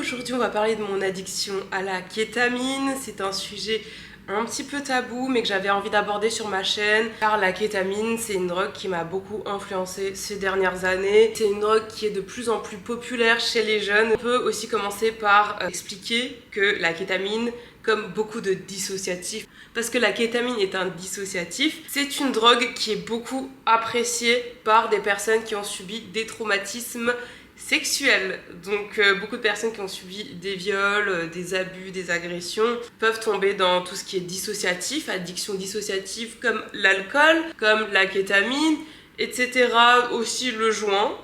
Aujourd'hui on va parler de mon addiction à la kétamine. C'est un sujet un petit peu tabou mais que j'avais envie d'aborder sur ma chaîne, car la kétamine c'est une drogue qui m'a beaucoup influencée ces dernières années. C'est une drogue qui est de plus en plus populaire chez les jeunes. On peut aussi commencer par expliquer que la kétamine, comme beaucoup de dissociatifs, parce que la kétamine est un dissociatif, c'est une drogue qui est beaucoup appréciée par des personnes qui ont subi des traumatismes sexuels. Donc beaucoup de personnes qui ont subi des viols, des abus, des agressions peuvent tomber dans tout ce qui est dissociatif, addiction dissociative comme l'alcool, comme la kétamine, etc. Aussi le joint.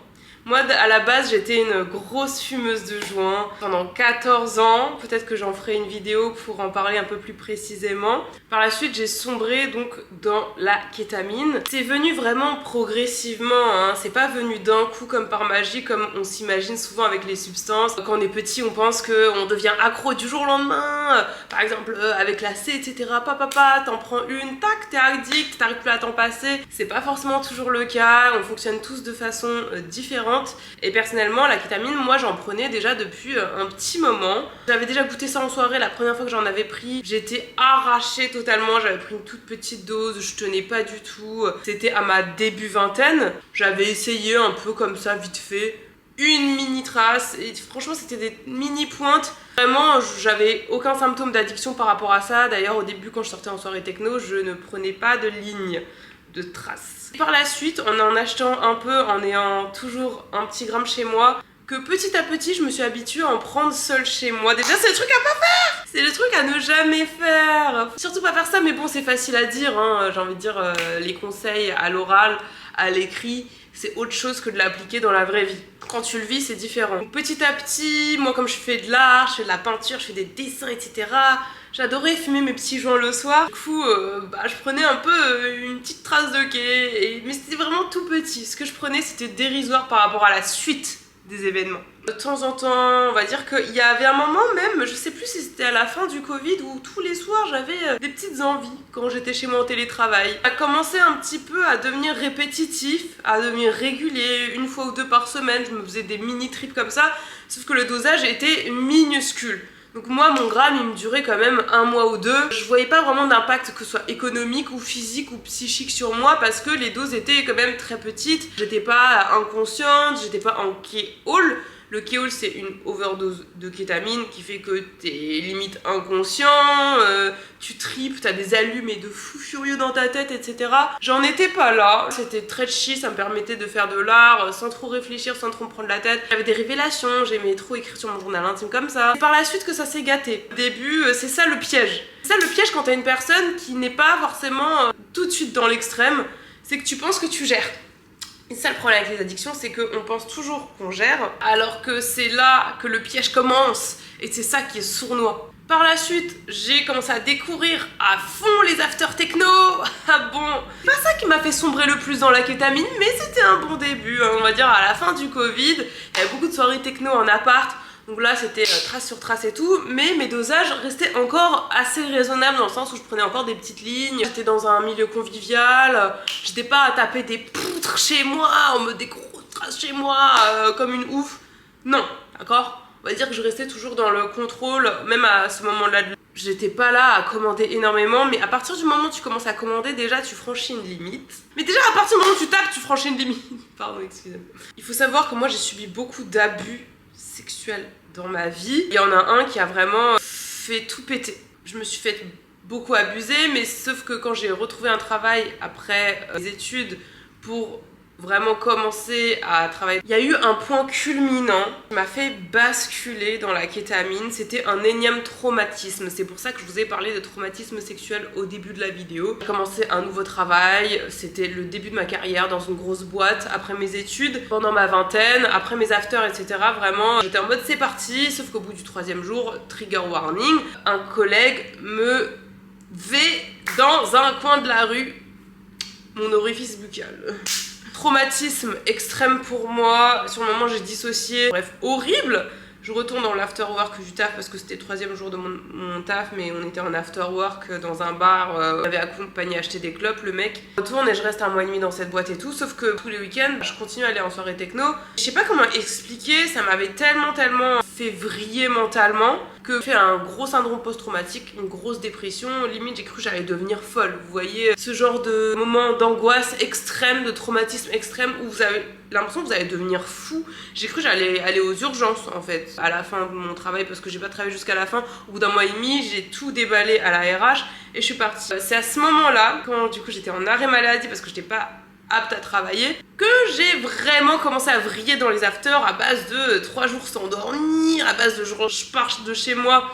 Moi, à la base, j'étais une grosse fumeuse de joint pendant 14 ans. Peut-être que j'en ferai une vidéo pour en parler un peu plus précisément. Par la suite, j'ai sombré donc dans la kétamine. C'est venu vraiment progressivement, hein. C'est pas venu d'un coup comme par magie, comme on s'imagine souvent avec les substances. Quand on est petit, on pense qu'on devient accro du jour au lendemain. Par exemple, avec la C, etc. Papa, t'en prends une, tac, t'es addict, t'arrives plus à t'en passer. C'est pas forcément toujours le cas. On fonctionne tous de façon différente. Et personnellement, la kétamine, moi j'en prenais déjà depuis un petit moment. J'avais déjà goûté ça en soirée la première fois que j'en avais pris. J'étais arrachée totalement, j'avais pris une toute petite dose, je tenais pas du tout. C'était à ma début vingtaine. J'avais essayé un peu comme ça, vite fait, une mini trace. Et franchement, c'était des mini pointes. Vraiment, j'avais aucun symptôme d'addiction par rapport à ça. D'ailleurs, au début, quand je sortais en soirée techno, je ne prenais pas de ligne de traces. Par la suite, en achetant un peu, en ayant toujours un petit gramme chez moi, que petit à petit je me suis habituée à en prendre seule chez moi. Déjà c'est le truc à pas faire, c'est le truc à ne jamais faire, surtout pas faire ça, mais bon c'est facile à dire, hein. J'ai envie de dire les conseils à l'oral, à l'écrit, c'est autre chose que de l'appliquer dans la vraie vie. Quand tu le vis, c'est différent. Donc, petit à petit, moi comme je fais de l'art, je fais de la peinture, je fais des dessins, etc. J'adorais fumer mes petits joints le soir. Du coup, je prenais un peu une petite trace de quai. Mais c'était vraiment tout petit. Ce que je prenais, c'était dérisoire par rapport à la suite des événements. De temps en temps, on va dire qu'il y avait un moment même, je sais plus si c'était à la fin du Covid, où tous les soirs j'avais des petites envies quand j'étais chez moi en télétravail. Ça a commencé un petit peu à devenir répétitif, à devenir régulier, une fois ou deux par semaine, je me faisais des mini trips comme ça, sauf que le dosage était minuscule. Donc moi, mon gramme, il me durait quand même un mois ou deux. Je voyais pas vraiment d'impact, que ce soit économique ou physique ou psychique sur moi, parce que les doses étaient quand même très petites. J'étais pas inconsciente, j'étais pas en K-hall. Le K-hall, c'est une overdose de kétamine qui fait que t'es limite inconscient, tu tripes, t'as des allumés de fou furieux dans ta tête, etc. J'en étais pas là. C'était très chill, ça me permettait de faire de l'art sans trop réfléchir, sans trop me prendre la tête. J'avais des révélations, j'aimais trop écrire sur mon journal intime comme ça. C'est par la suite que ça s'est gâté. Au début, c'est ça le piège. C'est ça le piège quand t'as une personne qui n'est pas forcément tout de suite dans l'extrême, c'est que tu penses que tu gères. Et ça, le problème avec les addictions, c'est qu'on pense toujours qu'on gère, alors que c'est là que le piège commence, et c'est ça qui est sournois. Par la suite, j'ai commencé à découvrir à fond les after techno. Ah bon, c'est pas ça qui m'a fait sombrer le plus dans la kétamine, mais c'était un bon début, hein, on va dire à la fin du Covid. Il y avait beaucoup de soirées techno en appart. Donc là c'était trace sur trace et tout, mais mes dosages restaient encore assez raisonnables dans le sens où je prenais encore des petites lignes. J'étais dans un milieu convivial, j'étais pas à taper des poutres chez moi, en mode des grosses traces chez moi, comme une ouf. Non, d'accord? On va dire que je restais toujours dans le contrôle, même à ce moment-là. J'étais pas là à commander énormément, mais à partir du moment où tu commences à commander, déjà tu franchis une limite. Mais déjà à partir du moment où tu tapes, tu franchis une limite. Pardon, excusez-moi. Il faut savoir que moi j'ai subi beaucoup d'abus sexuel dans ma vie. Il y en a un qui a vraiment fait tout péter. Je me suis fait beaucoup abuser, mais sauf que quand j'ai retrouvé un travail après mes études pour vraiment commencer à travailler, il y a eu un point culminant qui m'a fait basculer dans la kétamine. C'était un énième traumatisme. C'est pour ça que je vous ai parlé de traumatisme sexuel au début de la vidéo. J'ai commencé un nouveau travail, c'était le début de ma carrière dans une grosse boîte après mes études, pendant ma vingtaine, après mes afters, etc. Vraiment, j'étais en mode c'est parti, sauf qu'au bout du 3e jour, trigger warning, un collègue me vait dans un coin de la rue mon orifice buccal. Traumatisme extrême pour moi, sur le moment j'ai dissocié, bref, horrible. Je retourne dans l'afterwork du taf parce que c'était le 3e jour de mon taf, mais on était en afterwork dans un bar. On avait accompagné acheter des clopes, le mec. Je retourne et je reste 1 mois et demi dans cette boîte et tout, sauf que tous les week-ends, je continue à aller en soirée techno. Je sais pas comment expliquer, ça m'avait tellement fait vriller mentalement que j'ai fait un gros syndrome post-traumatique, une grosse dépression. Limite, j'ai cru que j'allais devenir folle. Vous voyez, ce genre de moment d'angoisse extrême, de traumatisme extrême où vous avez l'impression que vous allez devenir fou. J'ai cru que j'allais aller aux urgences en fait à la fin de mon travail parce que j'ai pas travaillé jusqu'à la fin. Au bout d'1 mois et demi, j'ai tout déballé à la RH et je suis partie. C'est à ce moment-là, quand du coup j'étais en arrêt maladie parce que j'étais pas apte à travailler, que j'ai vraiment commencé à vriller dans les afters à base de 3 jours sans dormir, à base de je pars de chez moi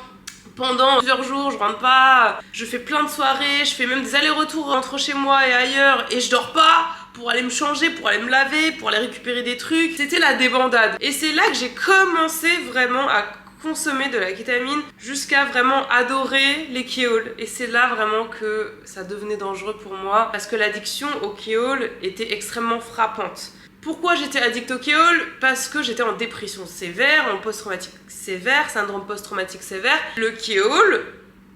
pendant plusieurs jours, je rentre pas, je fais plein de soirées, je fais même des allers-retours entre chez moi et ailleurs et je dors pas pour aller me changer, pour aller me laver, pour aller récupérer des trucs. C'était la débandade. Et c'est là que j'ai commencé vraiment à consommer de la kétamine jusqu'à vraiment adorer les kéols. Et c'est là vraiment que ça devenait dangereux pour moi parce que l'addiction au kéol était extrêmement frappante. Pourquoi j'étais addict au kéol? Parce que j'étais en dépression sévère, en post-traumatique sévère, syndrome post-traumatique sévère. Le kéol,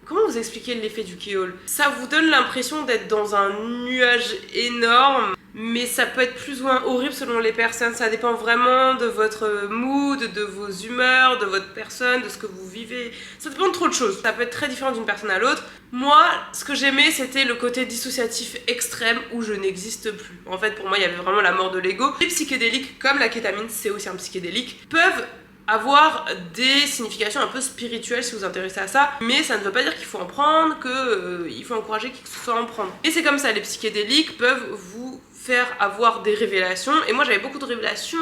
comment vous expliquez l'effet du kéol? Ça vous donne l'impression d'être dans un nuage énorme, mais ça peut être plus ou moins horrible selon les personnes. Ça dépend vraiment de votre mood, de vos humeurs, de votre personne, de ce que vous vivez. Ça dépend de trop de choses. Ça peut être très différent d'une personne à l'autre. Moi, ce que j'aimais, c'était le côté dissociatif extrême où je n'existe plus. En fait, pour moi, il y avait vraiment la mort de l'ego. Les psychédéliques, comme la kétamine, c'est aussi un psychédélique, peuvent avoir des significations un peu spirituelles si vous vous intéressez à ça, mais ça ne veut pas dire qu'il faut en prendre, qu'il faut encourager qui que ce soit à en prendre. Et c'est comme ça, les psychédéliques peuvent vous faire avoir des révélations, et moi j'avais beaucoup de révélations,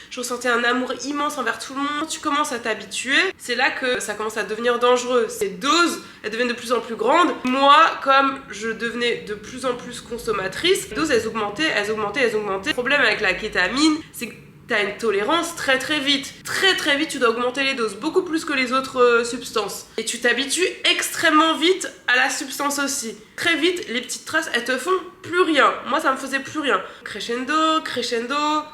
je ressentais un amour immense envers tout le monde. Tu commences à t'habituer, c'est là que ça commence à devenir dangereux. Ces doses, elles deviennent de plus en plus grandes. Moi, comme je devenais de plus en plus consommatrice, les doses elles augmentaient. Le problème avec la kétamine, c'est que t'as une tolérance très vite. Très vite, tu dois augmenter les doses, beaucoup plus que les autres substances. Et tu t'habitues extrêmement vite à la substance aussi. Très vite, les petites traces, elles te font plus rien. Moi, ça me faisait plus rien. Crescendo,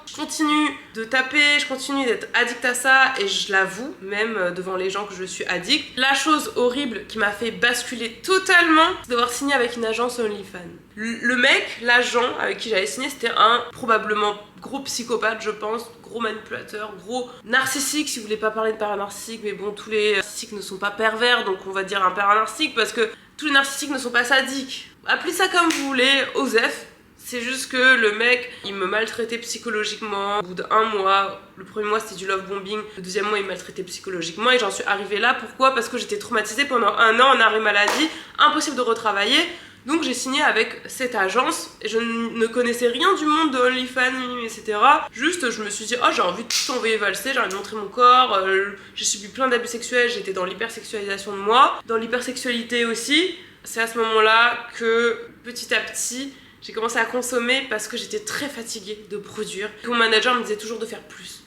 je continue de taper, je continue d'être addict à ça, et je l'avoue, même devant les gens, que je suis addict. La chose horrible qui m'a fait basculer totalement, c'est d'avoir signé avec une agence OnlyFans. Le mec, l'agent avec qui j'avais signé, c'était un probablement gros psychopathe, je pense, gros manipulateur, gros narcissique, si vous voulez pas parler de paranarcissique, mais bon, tous les narcissiques ne sont pas pervers, donc on va dire un paranarcissique, parce que tous les narcissiques ne sont pas sadiques. Appelez ça comme vous voulez, Osef. C'est juste que le mec, il me maltraitait psychologiquement. Au bout d'1 mois, le premier mois c'était du love bombing, le 2e mois il me maltraitait psychologiquement, et j'en suis arrivée là. Pourquoi? Parce que j'étais traumatisée pendant 1 an en arrêt maladie, impossible de retravailler. Donc j'ai signé avec cette agence, et je ne connaissais rien du monde de OnlyFans, etc. Juste je me suis dit, oh j'ai envie de tout envoyer valser, j'ai envie de montrer mon corps, j'ai subi plein d'abus sexuels, j'étais dans l'hypersexualisation de moi, dans l'hypersexualité aussi. C'est à ce moment-là que petit à petit, j'ai commencé à consommer parce que j'étais très fatiguée de produire. Mon manager me disait toujours de faire plus.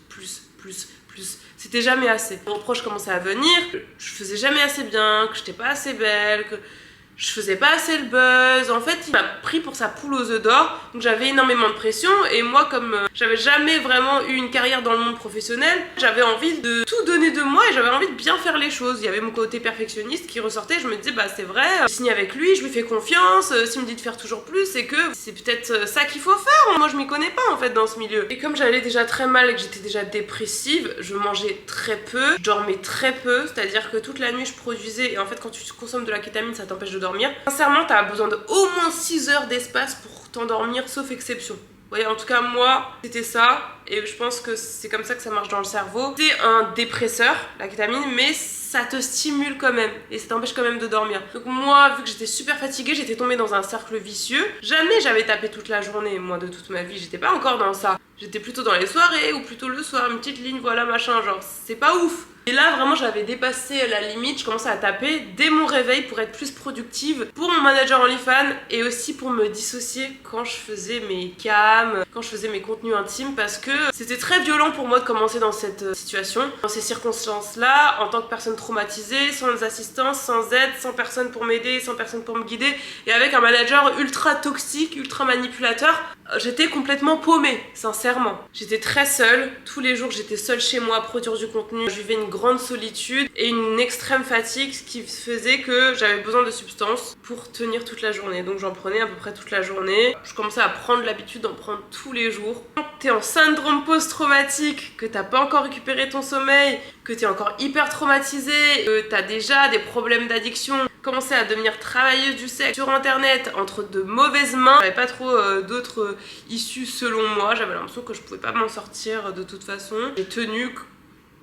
C'était jamais assez. Les reproches commençaient à venir, je faisais jamais assez bien, que j'étais pas assez belle, que je faisais pas assez le buzz. En fait, il m'a pris pour sa poule aux œufs d'or, donc j'avais énormément de pression, et moi, comme j'avais jamais vraiment eu une carrière dans le monde professionnel, j'avais envie de tout donner de moi et j'avais envie de bien faire les choses. Il y avait mon côté perfectionniste qui ressortait, je me disais, bah c'est vrai, je signe avec lui, je lui fais confiance, s'il me dit de faire toujours plus, c'est que c'est peut-être ça qu'il faut faire. Moi, je m'y connais pas en fait dans ce milieu. Et comme j'allais déjà très mal et que j'étais déjà dépressive, je mangeais très peu, je dormais très peu, c'est-à-dire que toute la nuit je produisais, et en fait quand tu consommes de la kétamine, ça t'empêche de dormir. Sincèrement, t'as besoin de au moins 6 heures d'espace pour t'endormir, sauf exception. Vous voyez, en tout cas, moi, c'était ça, et je pense que c'est comme ça que ça marche dans le cerveau. C'est un dépresseur, la kétamine, mais ça te stimule quand même, et ça t'empêche quand même de dormir. Donc moi, vu que j'étais super fatiguée, j'étais tombée dans un cercle vicieux. Jamais j'avais tapé toute la journée, moi, de toute ma vie, j'étais pas encore dans ça. J'étais plutôt dans les soirées, ou plutôt le soir, une petite ligne, voilà, machin, genre, c'est pas ouf. Et là, vraiment, j'avais dépassé la limite, je commençais à taper dès mon réveil pour être plus productive, pour mon manager OnlyFans, et aussi pour me dissocier quand je faisais mes cams, quand je faisais mes contenus intimes, parce que c'était très violent pour moi de commencer dans cette situation, dans ces circonstances-là, en tant que personne traumatisée, sans assistance, sans aide, sans personne pour m'aider, sans personne pour me guider, et avec un manager ultra toxique, ultra manipulateur. J'étais complètement paumée, sincèrement. sincèrement. J'étais très seule, tous les jours j'étais seule chez moi à produire du contenu. Je vivais une grande solitude et une extrême fatigue, ce qui faisait que j'avais besoin de substances pour tenir toute la journée. Donc j'en prenais à peu près toute la journée. Je commençais à prendre l'habitude d'en prendre tous les jours. Quand t'es en syndrome post-traumatique, que t'as pas encore récupéré ton sommeil, que t'es encore hyper traumatisé, que t'as déjà des problèmes d'addiction, commencer à devenir travailleuse du sexe sur internet entre de mauvaises mains. J'avais pas trop d'autres issues selon moi, j'avais l'impression que je pouvais pas m'en sortir de toute façon. J'ai tenu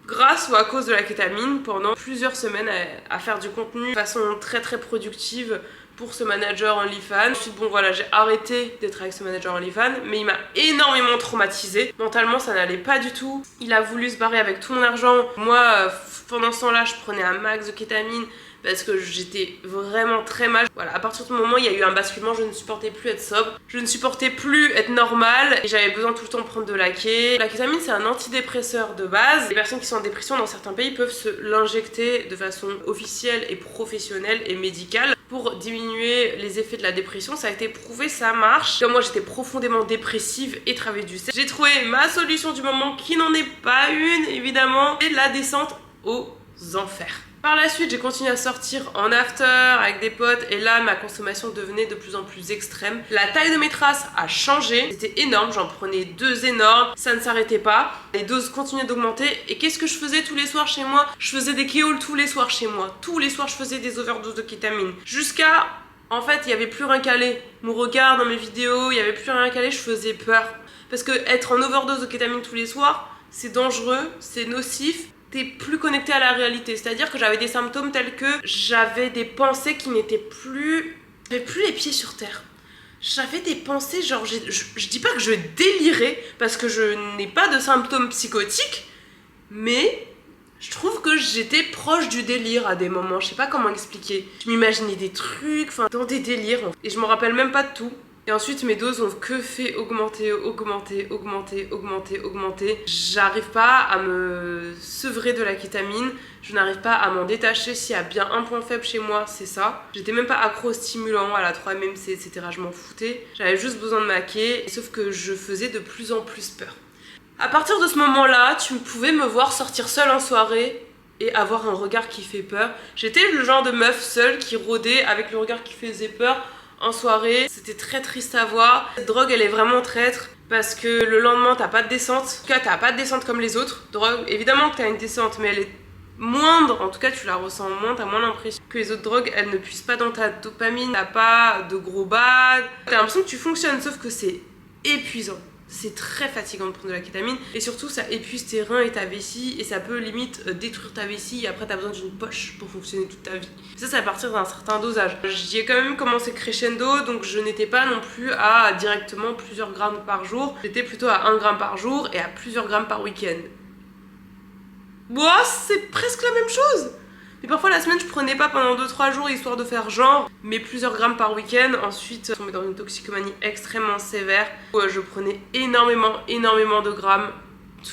grâce ou à cause de la kétamine pendant plusieurs semaines à faire du contenu de façon très très productive pour ce manager OnlyFans. Ensuite bon voilà, j'ai arrêté d'être avec ce manager OnlyFans, mais il m'a énormément traumatisée. Mentalement ça n'allait pas du tout. Il a voulu se barrer avec tout mon argent. Moi pendant ce temps là je prenais un max de kétamine parce que j'étais vraiment très mal. Voilà, à partir du moment où il y a eu un basculement, je ne supportais plus être sobre, je ne supportais plus être normale et j'avais besoin tout le temps de prendre de la ké. La kétamine c'est un antidépresseur de base. Les personnes qui sont en dépression dans certains pays peuvent se l'injecter de façon officielle et professionnelle et médicale pour diminuer les effets de la dépression. Ça a été prouvé, ça marche. Comme moi j'étais profondément dépressive et travailleuse du sexe, j'ai trouvé ma solution du moment qui n'en est pas une évidemment, c'est la descente aux enfers. Par la suite, j'ai continué à sortir en after avec des potes et là, ma consommation devenait de plus en plus extrême. La taille de mes traces a changé, c'était énorme, j'en prenais 2 énormes, ça ne s'arrêtait pas. Les doses continuaient d'augmenter et qu'est-ce que je faisais tous les soirs chez moi? Je faisais des kéols tous les soirs chez moi. Tous les soirs, je faisais des overdoses de kétamine. Jusqu'à, en fait, il n'y avait plus rien calé. Mon regard dans mes vidéos, il n'y avait plus rien calé, je faisais peur. Parce que être en overdose de kétamine tous les soirs, c'est dangereux, c'est nocif. T'es plus connecté à la réalité, c'est-à-dire que j'avais des symptômes tels que j'avais des pensées qui n'étaient plus... J'avais plus les pieds sur terre. J'avais des pensées genre... Je dis pas que je délirais, parce que je n'ai pas de symptômes psychotiques, mais je trouve que j'étais proche du délire à des moments, je sais pas comment expliquer. Je m'imaginais des trucs, enfin dans des délires, et je me rappelle même pas de tout. Et ensuite mes doses ont que fait augmenter. J'arrive pas à me sevrer de la kétamine, je n'arrive pas à m'en détacher. S'il y a bien un point faible chez moi, c'est ça. J'étais même pas accro aux stimulants, à la 3-MMC, etc. Je m'en foutais. J'avais juste besoin de ma ké, sauf que je faisais de plus en plus peur. À partir de ce moment-là, tu pouvais me voir sortir seule en soirée et avoir un regard qui fait peur. J'étais le genre de meuf seule qui rôdait avec le regard qui faisait peur en soirée. C'était très triste à voir. Cette drogue elle est vraiment traître parce que le lendemain t'as pas de descente. En tout cas t'as pas de descente comme les autres drogues. Évidemment que t'as une descente mais elle est moindre, en tout cas tu la ressens moins, t'as moins l'impression que les autres drogues elles ne puissent pas dans ta dopamine, t'as pas de gros bad, t'as l'impression que tu fonctionnes sauf que c'est épuisant. C'est très fatigant de prendre de la kétamine et surtout ça épuise tes reins et ta vessie et ça peut limite détruire ta vessie et après t'as besoin d'une poche pour fonctionner toute ta vie. Ça c'est à partir d'un certain dosage. J'y ai quand même commencé crescendo donc je n'étais pas non plus à directement plusieurs grammes par jour. J'étais plutôt à 1 gramme par jour et à plusieurs grammes par week-end. Bon, c'est presque la même chose. Mais parfois la semaine je prenais pas pendant 2-3 jours histoire de faire genre, mais plusieurs grammes par week-end. Ensuite je tombais dans une toxicomanie extrêmement sévère où je prenais énormément de grammes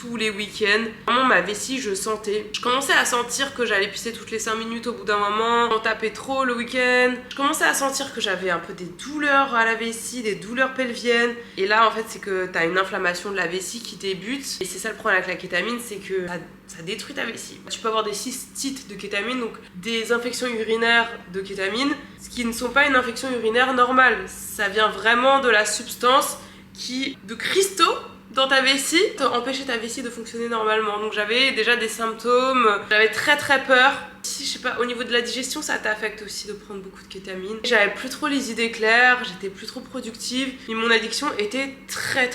tous les week-ends. Vraiment ma vessie je sentais. Je commençais à sentir que j'allais pisser toutes les 5 minutes au bout d'un moment. On tapait trop le week-end. Je commençais à sentir que j'avais un peu des douleurs à la vessie, des douleurs pelviennes. Et là en fait c'est que t'as une inflammation de la vessie qui débute. Et c'est ça le problème avec la kétamine, c'est que ça détruit ta vessie. Tu peux avoir des cystites de kétamine, donc des infections urinaires de kétamine, ce qui ne sont pas une infection urinaire normale. Ça vient vraiment de la substance de cristaux dans ta vessie, empêcher ta vessie de fonctionner normalement. Donc j'avais déjà des symptômes, j'avais très peur. Si je sais pas, au niveau de la digestion, ça t'affecte aussi de prendre beaucoup de kétamine. J'avais plus trop les idées claires, j'étais plus trop productive, mais mon addiction était très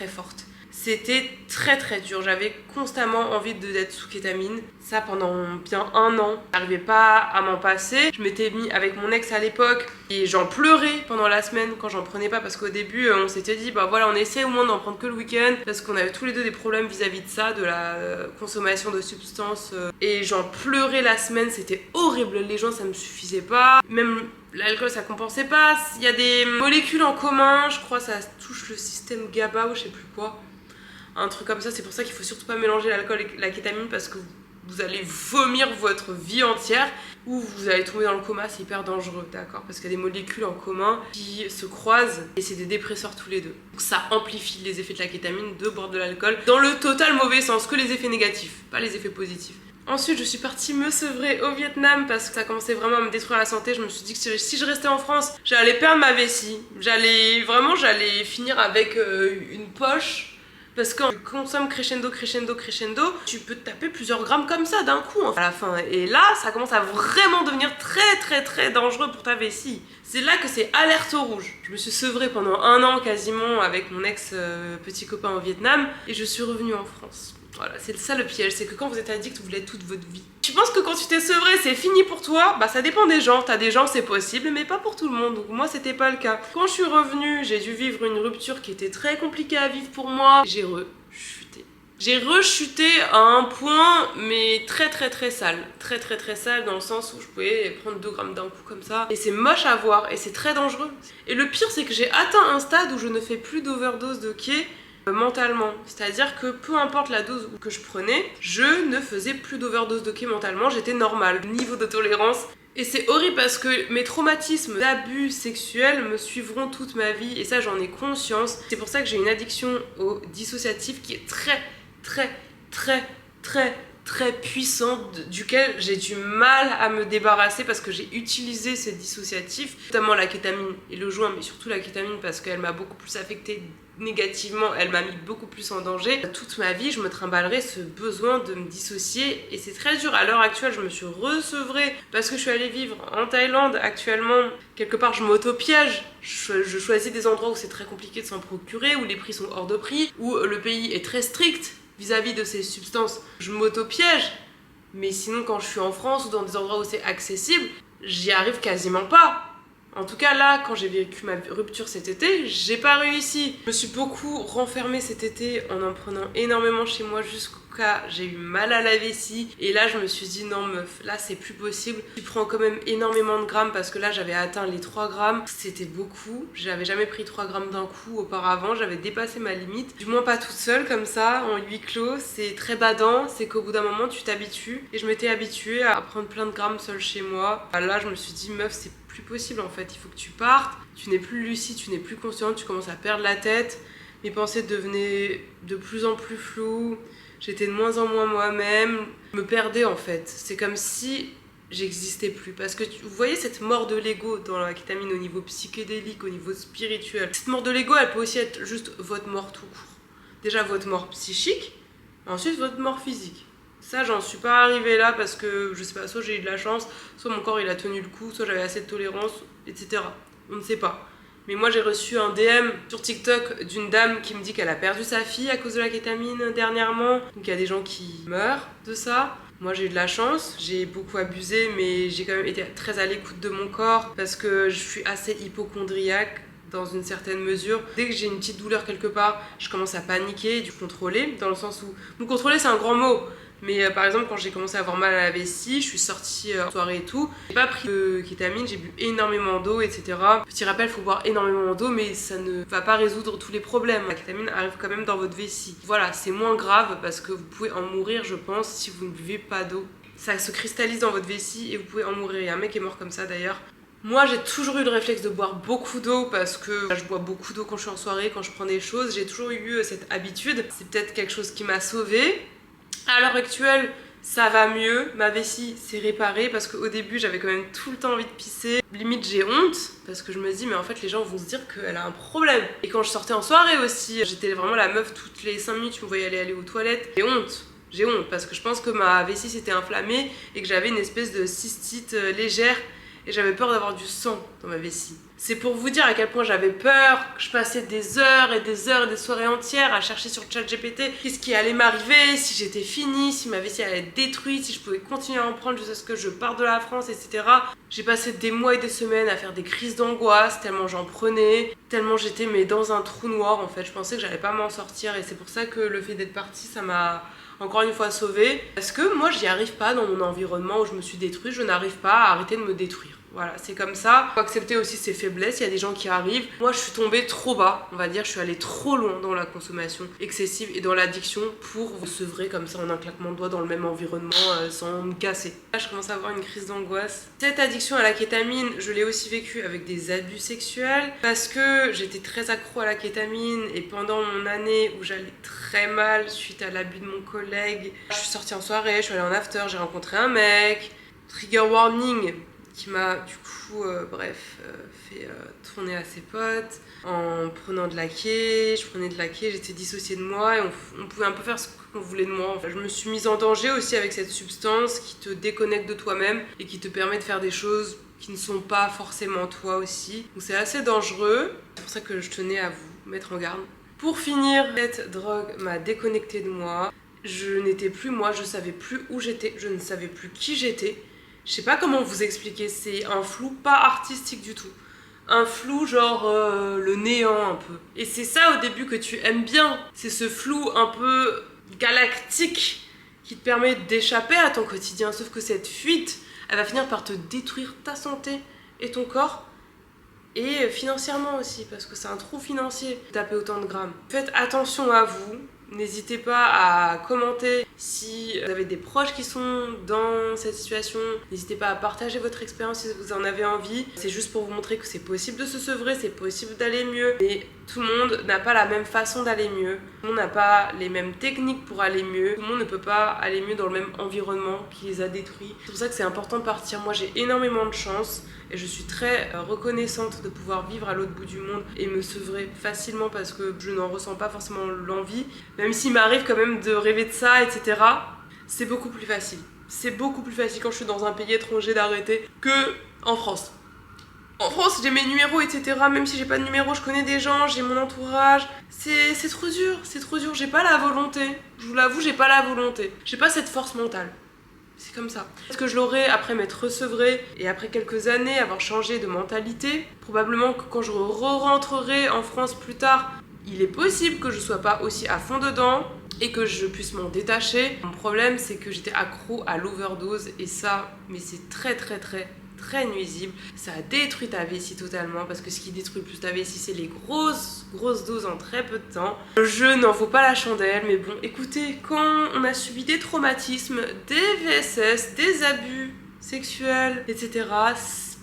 forte. C'était très dur, j'avais constamment envie d'être sous kétamine. Ça pendant bien 1 an, j'arrivais pas à m'en passer. Je m'étais mis avec mon ex à l'époque et j'en pleurais pendant la semaine quand j'en prenais pas parce qu'au début on s'était dit bah voilà on essaie au moins d'en prendre que le week-end parce qu'on avait tous les deux des problèmes vis-à-vis de ça, de la consommation de substances et j'en pleurais la semaine, c'était horrible, les joints ça me suffisait pas, même l'alcool ça compensait pas, il y a des molécules en commun, je crois ça touche le système GABA ou je sais plus quoi. Un truc comme ça, c'est pour ça qu'il faut surtout pas mélanger l'alcool et la kétamine parce que vous allez vomir votre vie entière ou vous allez tomber dans le coma, c'est hyper dangereux, d'accord? Parce qu'il y a des molécules en commun qui se croisent et c'est des dépresseurs tous les deux. Donc ça amplifie les effets de la kétamine, de boire de l'alcool, dans le total mauvais sens, que les effets négatifs, pas les effets positifs. Ensuite, je suis partie me sevrer au Vietnam parce que ça commençait vraiment à me détruire la santé. Je me suis dit que si je restais en France, j'allais perdre ma vessie. J'allais finir avec une poche. Parce que quand tu consommes crescendo, tu peux te taper plusieurs grammes comme ça d'un coup à la fin. Et là, ça commence à vraiment devenir très dangereux pour ta vessie. C'est là que c'est alerte au rouge. Je me suis sevrée pendant 1 an quasiment avec mon ex petit copain au Vietnam et je suis revenue en France. Voilà, c'est ça le piège, c'est que quand vous êtes addict, vous l'êtes toute votre vie. Tu penses que quand tu t'es sevré, c'est fini pour toi? Bah ça dépend des gens, t'as des gens c'est possible, mais pas pour tout le monde, donc moi c'était pas le cas. Quand je suis revenue, j'ai dû vivre une rupture qui était très compliquée à vivre pour moi. J'ai rechuté. J'ai rechuté à un point, mais très sale. Très sale dans le sens où je pouvais prendre 2 grammes d'un coup comme ça. Et c'est moche à voir, et c'est très dangereux. Et le pire, c'est que j'ai atteint un stade où je ne fais plus d'overdose de quai mentalement. C'est-à-dire que peu importe la dose que je prenais, je ne faisais plus d'overdose de quai mentalement, j'étais normale. Niveau de tolérance. Et c'est horrible parce que mes traumatismes d'abus sexuels me suivront toute ma vie et ça j'en ai conscience. C'est pour ça que j'ai une addiction au dissociatif qui est très puissante, duquel j'ai du mal à me débarrasser parce que j'ai utilisé ces dissociatifs, notamment la kétamine et le joint, mais surtout la kétamine parce qu'elle m'a beaucoup plus affectée négativement, elle m'a mis beaucoup plus en danger. Toute ma vie, je me trimballerai ce besoin de me dissocier et c'est très dur. À l'heure actuelle, je me suis resevrée parce que je suis allée vivre en Thaïlande actuellement. Quelque part, je m'auto-piège. Je choisis des endroits où c'est très compliqué de s'en procurer, où les prix sont hors de prix, où le pays est très strict vis-à-vis de ces substances. Je m'auto-piège. Mais sinon, quand je suis en France ou dans des endroits où c'est accessible, j'y arrive quasiment pas. En tout cas là, quand j'ai vécu ma rupture cet été, j'ai pas réussi. Je me suis beaucoup renfermée cet été en prenant énormément chez moi jusqu'à j'ai eu mal à la vessie. Et là je me suis dit non meuf, là c'est plus possible. Tu prends quand même énormément de grammes parce que là j'avais atteint les 3 grammes. C'était beaucoup, j'avais jamais pris 3 grammes d'un coup auparavant, j'avais dépassé ma limite. Du moins pas toute seule comme ça, en huis clos. C'est très badant, c'est qu'au bout d'un moment tu t'habitues. Et je m'étais habituée à prendre plein de grammes seule chez moi. Là je me suis dit meuf c'est plus possible en fait, il faut que tu partes, tu n'es plus lucide, tu n'es plus consciente, tu commences à perdre la tête, mes pensées devenaient de plus en plus floues, j'étais de moins en moins moi-même, je me perdais en fait, c'est comme si j'existais plus, parce que vous voyez cette mort de l'ego dans la kétamine au niveau psychédélique, au niveau spirituel, cette mort de l'ego elle peut aussi être juste votre mort tout court, déjà votre mort psychique, ensuite votre mort physique. Ça, j'en suis pas arrivée là parce que, je sais pas, soit j'ai eu de la chance, soit mon corps il a tenu le coup, soit j'avais assez de tolérance, etc. On ne sait pas. Mais moi, j'ai reçu un DM sur TikTok d'une dame qui me dit qu'elle a perdu sa fille à cause de la kétamine dernièrement. Donc il y a des gens qui meurent de ça. Moi, j'ai eu de la chance, j'ai beaucoup abusé, mais j'ai quand même été très à l'écoute de mon corps parce que je suis assez hypocondriaque. Dans une certaine mesure, dès que j'ai une petite douleur quelque part, je commence à paniquer et du contrôler, dans le sens où... Bon, contrôler, c'est un grand mot, mais par exemple, quand j'ai commencé à avoir mal à la vessie, je suis sortie en soirée et tout, j'ai pas pris de kétamine, j'ai bu énormément d'eau, etc. Petit rappel, il faut boire énormément d'eau, mais ça ne va pas résoudre tous les problèmes. La kétamine arrive quand même dans votre vessie. Voilà, c'est moins grave parce que vous pouvez en mourir, je pense, si vous ne buvez pas d'eau. Ça se cristallise dans votre vessie et vous pouvez en mourir. Il y a un mec qui est mort comme ça d'ailleurs. Moi j'ai toujours eu le réflexe de boire beaucoup d'eau parce que je bois beaucoup d'eau quand je suis en soirée, quand je prends des choses, j'ai toujours eu cette habitude. C'est peut-être quelque chose qui m'a sauvée. À l'heure actuelle, ça va mieux, ma vessie s'est réparée parce qu'au début j'avais quand même tout le temps envie de pisser. Limite j'ai honte parce que je me dis mais en fait les gens vont se dire qu'elle a un problème. Et quand je sortais en soirée aussi, j'étais vraiment la meuf toutes les 5 minutes, tu me voyais aller aux toilettes. J'ai honte parce que je pense que ma vessie s'était inflammée et que j'avais une espèce de cystite légère. Et j'avais peur d'avoir du sang dans ma vessie. C'est pour vous dire à quel point j'avais peur, que je passais des heures et des soirées entières à chercher sur ChatGPT qu'est-ce qui allait m'arriver, si j'étais finie, si ma vessie allait être détruite, si je pouvais continuer à en prendre jusqu'à ce que je parte de la France, etc. J'ai passé des mois et des semaines à faire des crises d'angoisse, tellement j'en prenais, tellement j'étais mais dans un trou noir en fait. Je pensais que j'allais pas m'en sortir et c'est pour ça que le fait d'être partie, ça m'a encore une fois sauvée. Parce que moi j'y arrive pas dans mon environnement où je me suis détruite, je n'arrive pas à arrêter de me détruire. Voilà, c'est comme ça. Faut accepter aussi ses faiblesses, il y a des gens qui arrivent. Moi, je suis tombée trop bas, on va dire, je suis allée trop loin dans la consommation excessive et dans l'addiction pour vous sevrer comme ça en un claquement de doigts dans le même environnement sans me casser. Là, je commence à avoir une crise d'angoisse. Cette addiction à la kétamine, je l'ai aussi vécue avec des abus sexuels parce que j'étais très accro à la kétamine et pendant mon année où j'allais très mal suite à l'abus de mon collègue, je suis sortie en soirée, je suis allée en after, j'ai rencontré un mec. Trigger warning qui m'a du coup fait tourner à ses potes en prenant de la ké. Je prenais de la ké, j'étais dissociée de moi et on pouvait un peu faire ce qu'on voulait de moi. Enfin, je me suis mise en danger aussi avec cette substance qui te déconnecte de toi-même et qui te permet de faire des choses qui ne sont pas forcément toi aussi. Donc c'est assez dangereux, c'est pour ça que je tenais à vous mettre en garde. Pour finir, cette drogue m'a déconnectée de moi. Je n'étais plus moi, je savais plus où j'étais, je ne savais plus qui j'étais. Je sais pas comment vous expliquer, c'est un flou pas artistique du tout. Un flou genre le néant un peu. Et c'est ça au début que tu aimes bien. C'est ce flou un peu galactique qui te permet d'échapper à ton quotidien. Sauf que cette fuite, elle va finir par te détruire ta santé et ton corps. Et financièrement aussi, parce que c'est un trou financier de taper autant de grammes. Faites attention à vous. N'hésitez pas à commenter si vous avez des proches qui sont dans cette situation. N'hésitez pas à partager votre expérience si vous en avez envie. C'est juste pour vous montrer que c'est possible de se sevrer, c'est possible d'aller mieux. Mais tout le monde n'a pas la même façon d'aller mieux. Tout le monde n'a pas les mêmes techniques pour aller mieux. Tout le monde ne peut pas aller mieux dans le même environnement qui les a détruits. C'est pour ça que c'est important de partir. Moi, j'ai énormément de chance. Et je suis très reconnaissante de pouvoir vivre à l'autre bout du monde et me sevrer facilement parce que je n'en ressens pas forcément l'envie. Même s'il m'arrive quand même de rêver de ça, etc. C'est beaucoup plus facile. C'est beaucoup plus facile quand je suis dans un pays étranger d'arrêter que en France. En France, j'ai mes numéros, etc. Même si j'ai pas de numéro, je connais des gens, j'ai mon entourage. C'est trop dur, c'est trop dur. J'ai pas la volonté. Je vous l'avoue, j'ai pas la volonté. J'ai pas cette force mentale. C'est comme ça. Est-ce que je l'aurai après m'être sevrée et après quelques années avoir changé de mentalité? Probablement que quand je re-rentrerai en France plus tard, il est possible que je sois pas aussi à fond dedans et que je puisse m'en détacher. Mon problème, c'est que j'étais accro à l'overdose et ça, mais c'est très nuisible. Ça a détruit ta vessie totalement parce que ce qui détruit plus ta vessie, c'est les grosses doses en très peu de temps. Le jeu n'en vaut pas la chandelle, mais bon, écoutez, quand on a subi des traumatismes, des VSS, des abus sexuels, etc.,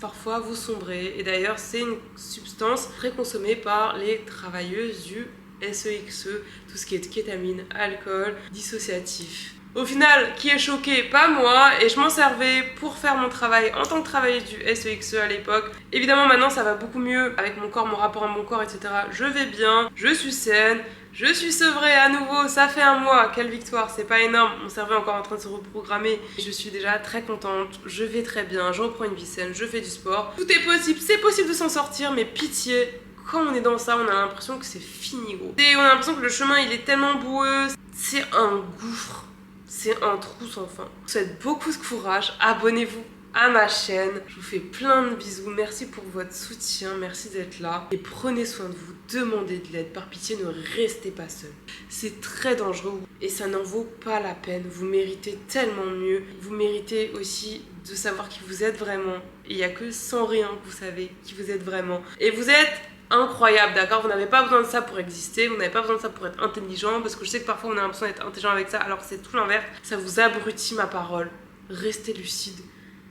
parfois vous sombrez. Et d'ailleurs, c'est une substance très consommée par les travailleuses du SEXE, tout ce qui est kétamine, alcool, dissociatif. Au final, qui est choqué? Pas moi, et je m'en servais pour faire mon travail en tant que travailleuse du SEXE à l'époque. Évidemment, maintenant ça va beaucoup mieux avec mon corps, mon rapport à mon corps, etc. Je vais bien, je suis saine, je suis sevrée à nouveau, ça fait un mois, quelle victoire, c'est pas énorme, mon cerveau est encore en train de se reprogrammer. Je suis déjà très contente, je vais très bien, je reprends une vie saine, je fais du sport. Tout est possible, c'est possible de s'en sortir, mais pitié, quand on est dans ça, on a l'impression que c'est fini, gros. Et on a l'impression que le chemin, il est tellement boueux, c'est un gouffre. C'est un trou sans fin. Je vous souhaite beaucoup de courage. Abonnez-vous à ma chaîne. Je vous fais plein de bisous. Merci pour votre soutien. Merci d'être là. Et prenez soin de vous. Demandez de l'aide. Par pitié, ne restez pas seul. C'est très dangereux et ça n'en vaut pas la peine. Vous méritez tellement mieux. Vous méritez aussi de savoir qui vous êtes vraiment. Et il n'y a que sans rien que vous savez qui vous êtes vraiment. Et vous êtes incroyable, d'accord? Vous n'avez pas besoin de ça pour exister, vous n'avez pas besoin de ça pour être intelligent, parce que je sais que parfois on a l'impression d'être intelligent avec ça, alors que c'est tout l'inverse. Ça vous abrutit, ma parole. Restez lucide.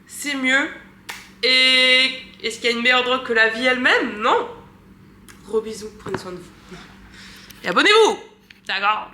C'est mieux. Et est-ce qu'il y a une meilleure drogue que la vie elle-même? Non. Gros bisous, prenez soin de vous. Et abonnez-vous, d'accord?